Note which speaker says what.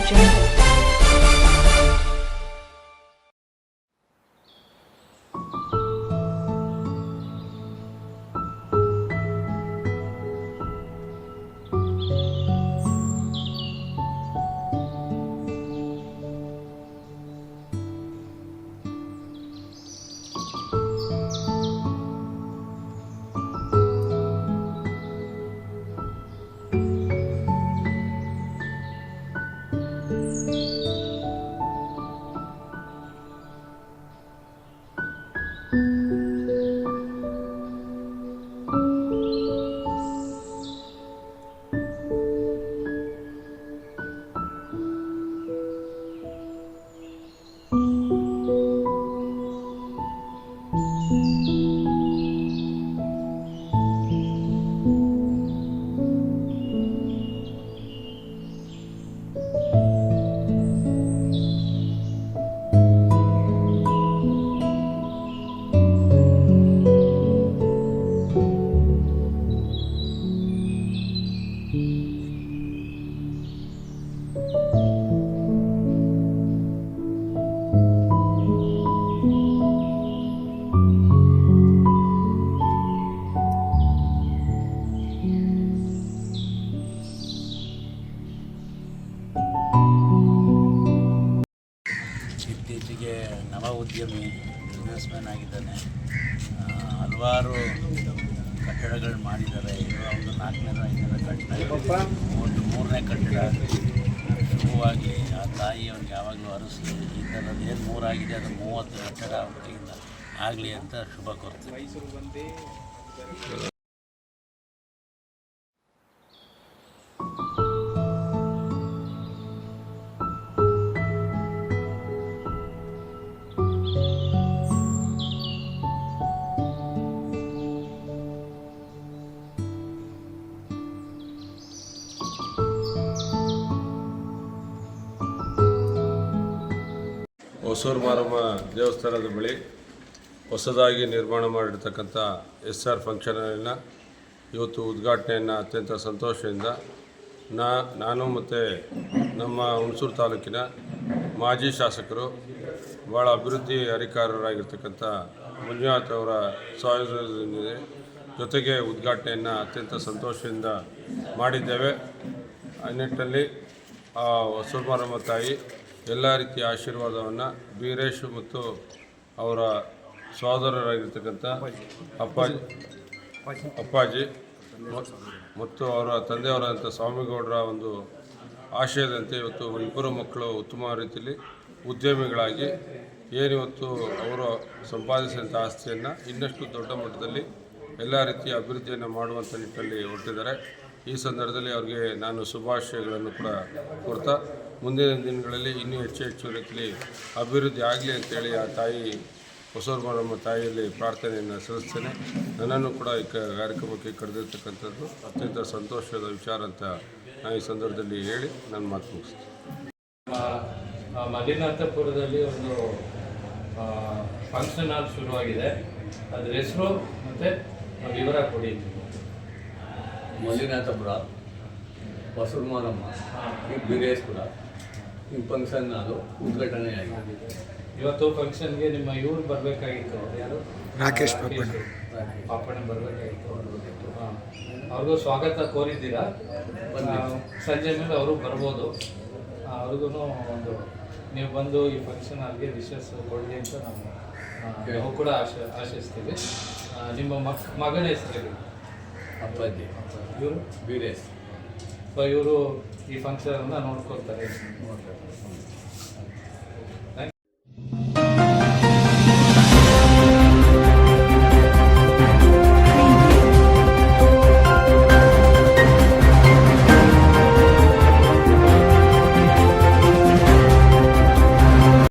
Speaker 1: Jungle.
Speaker 2: ಇತ್ತೀಚೆಗೆ ನವ ಉದ್ಯಮಿ ಬಿಸ್ನೆಸ್ಮ್ಯಾನ್ ಆಗಿದ್ದಾನೆ. ಹಲವಾರು ಕಟ್ಟಡಗಳು ಮಾಡಿದ್ದಾರೆ. ಈಗ ಒಂದು 4ನೇ 5ನೇ ಕಟ್ಟಡ, ಮೂರನೇ ಕಟ್ಟಡ ಶುಭವಾಗಲಿ. ಆ ತಾಯಿ ಅವ್ರಿಗೆ ಯಾವಾಗಲೂ ಅರಸಲಿ. ಈ ಥರದ್ದು ಏನು 3 ಆಗಿದೆ ಅದು 30 ಕಟ್ಟಡ ಅವರಿಂದ ಆಗಲಿ ಅಂತ ಶುಭ ಕೋರ್ತೀನಿ.
Speaker 3: ಹೊಸೂರು ಮಾರಮ್ಮ ದೇವಸ್ಥಾನದ ಬಳಿ ಹೊಸದಾಗಿ ನಿರ್ಮಾಣ ಮಾಡಿರ್ತಕ್ಕಂಥ SR ಫಂಕ್ಷನ್ ಹಾಲ್ನ ಇವತ್ತು ಉದ್ಘಾಟನೆಯನ್ನು ಅತ್ಯಂತ ಸಂತೋಷದಿಂದ ನಾನು ಮತ್ತು ನಮ್ಮ ಹುಣಸೂರು ತಾಲೂಕಿನ ಮಾಜಿ ಶಾಸಕರು, ಭಾಳ ಅಭಿವೃದ್ಧಿ ಅಧಿಕಾರರಾಗಿರ್ತಕ್ಕಂಥ ಮಂಜುನಾಥ್ ಅವರ ಸಹಯೋಗದೊಂದಿಗೆ ಜೊತೆಗೆ ಉದ್ಘಾಟನೆಯನ್ನು ಅತ್ಯಂತ ಸಂತೋಷದಿಂದ ಮಾಡಿದ್ದೇವೆ. ಆ ನಿಟ್ಟಿನಲ್ಲಿ ಹೊಸೂರು ಮಾರಮ್ಮ ತಾಯಿ ಎಲ್ಲ ರೀತಿಯ ಆಶೀರ್ವಾದವನ್ನು ಬೀರೇಶ್ ಮತ್ತು ಅವರ ಸಹೋದರರಾಗಿರ್ತಕ್ಕಂಥ ಅಪ್ಪಾಜಿ ಮತ್ತು ಅವರ ತಂದೆಯವರಾದಂಥ ಸ್ವಾಮಿಗೌಡರ ಒಂದು ಆಶಯದಂತೆ ಇವತ್ತು ಇಬ್ಬರು ಮಕ್ಕಳು ಉತ್ತಮ ರೀತಿಯಲ್ಲಿ ಉದ್ಯಮಿಗಳಾಗಿ ಏನಿವತ್ತು ಅವರು ಸಂಪಾದಿಸಿದಂಥ ಆಸ್ತಿಯನ್ನು ಇನ್ನಷ್ಟು ದೊಡ್ಡ ಮಟ್ಟದಲ್ಲಿ ಎಲ್ಲ ರೀತಿಯ ಅಭಿವೃದ್ಧಿಯನ್ನು ಮಾಡುವಂಥ ನಿಟ್ಟಿನಲ್ಲಿ ಹೊರಟಿದ್ದಾರೆ. ಈ ಸಂದರ್ಭದಲ್ಲಿ ಅವರಿಗೆ ನಾನು ಶುಭಾಶಯಗಳನ್ನು ಕೂಡ ಕೊಡ್ತಾ ಮುಂದಿನ ದಿನಗಳಲ್ಲಿ ಇನ್ನೂ ಹೆಚ್ಚು ರೀತಿಯಲ್ಲಿ ಅಭಿವೃದ್ಧಿ ಆಗಲಿ ಅಂತೇಳಿ ಆ ತಾಯಿ ಹೊಸೂರು ಮಾರಮ್ಮ ತಾಯಿಯಲ್ಲಿ ಪ್ರಾರ್ಥನೆಯನ್ನು ಸಲ್ಲಿಸ್ತೇನೆ. ನನ್ನನ್ನು ಕೂಡ ಈ ಕಾರ್ಯಕ್ರಮಕ್ಕೆ ಕರೆದಿರ್ತಕ್ಕಂಥದ್ದು ಅತ್ಯಂತ ಸಂತೋಷದ ವಿಚಾರ ಅಂತ ನಾನು ಈ ಸಂದರ್ಭದಲ್ಲಿ ಹೇಳಿ ನನ್ನ ಮಾತು ಮುಗಿಸ್ತೀನಿ.
Speaker 4: ಮಲ್ಲಿನಾಥಪುರದಲ್ಲಿ ಒಂದು ಫಂಕ್ಷನ್ ಹಾಲ್ ಶುರುವಾಗಿದೆ. ಅದರ ಹೆಸರು ಮತ್ತು ವಿವರ ಕೊಡಿ.
Speaker 5: ಮಲ್ಲಿನಾಥಪುರ, ಹೊಸೂರು ಮಾರಮ್ಮ, ಬೀರೇಶ್ಪುರ ಈ ಫಂಕ್ಷನ್ ಹಾಲು ಉದ್ಘಾಟನೆ ಆಗಿದೆ.
Speaker 4: ಇವತ್ತು ಫಂಕ್ಷನ್ಗೆ ನಿಮ್ಮ ಇವ್ರು ಬರಬೇಕಾಗಿತ್ತು. ಯಾರು?
Speaker 6: ರಾಕೇಶ್
Speaker 4: ಪಾಪಣ್ಣ ಬರಬೇಕಾಗಿತ್ತು. ಅವ್ರಿಗೂ ಸ್ವಾಗತ ಕೋರಿದ್ದೀರಾ. ಸಂಜೆ ಮೇಲೆ ಅವರು ಬರ್ಬೋದು. ಅವ್ರಿಗೂ ಒಂದು ನೀವು ಬಂದು ಈ ಫಂಕ್ಷನ್ ಹಾಲ್ಗೆ ವಿಶೇಷ ಕೊಡಲಿ ಅಂತ ನಾವು ಕೂಡ ಆಶಿಸ್ತೀವಿ. ನಿಮ್ಮ ಮಗನ ಹೆಸರು?
Speaker 5: ಅಪ್ಪಾಜಿ.
Speaker 4: ಇವರು
Speaker 5: ಬೀರೇಶ್.
Speaker 4: ಸೊ ಇವರು ಈ ಫಂಕ್ಷನನ್ನು ನೋಡ್ಕೊಳ್ತಾರೆ.